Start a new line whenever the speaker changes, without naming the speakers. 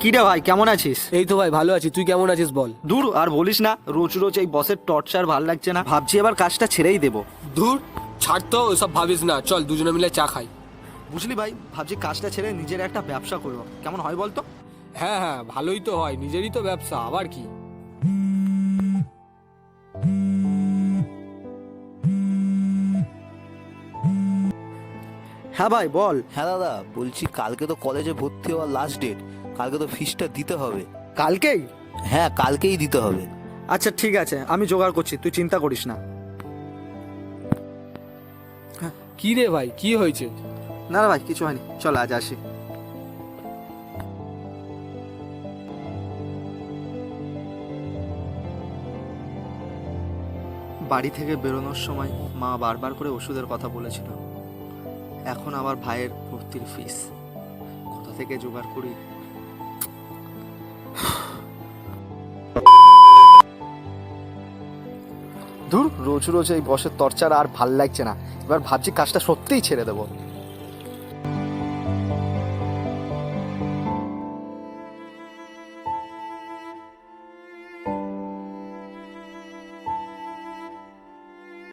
কি রে ভাই, কেমন আছিস?
এই তো ভাই ভালো আছি, তুই কেমন আছিস বল?
দূর আর বলিস না, রোজ রোজ এই বসের টর্চার ভাল লাগছে না, ভাবছি এবার কাজটা ছেড়েই দেবো।
ধুর, ছাড় তো ওসব ভাবিস না, চল দুজনে মিলে চা খাই।
বুঝলি ভাই, ভাবছি কাজটা ছেড়ে নিজের একটা ব্যবসা করবো, কেমন হয় বলতো?
হ্যাঁ হ্যাঁ, ভালোই তো হয়, নিজেরই তো ব্যবসা, আবার কি।
হ্যাঁ ভাই বল।
হ্যাঁ দাদা, বলছি কালকে তো কলেজে ভর্তি হওয়ার লাস্ট ডেট। কালকে তো ফিসটা দিতে হবে।
কালকেই?
হ্যাঁ, কালকেই দিতে হবে।
আচ্ছা ঠিক আছে, আমি জোগাড় করছি, তুই চিন্তা করিস না।
কি রে ভাই, কি হয়েছে?
না না ভাই, কিছু হয়নি, চল আজ আসি। বাড়ি থেকে বেরোনোর সময় মা বারবার করে ওষুধের কথা বলেছিল। এখন আবার ভাইয়ের ভর্তির ফিস কোথা থেকে জোগাড় করি? ধুর, রোজ রোজ এই বসের টর্চার আর ভাল লাগছে না, এবার ভাবছি কাজটা সত্যিই ছেড়ে দেবো।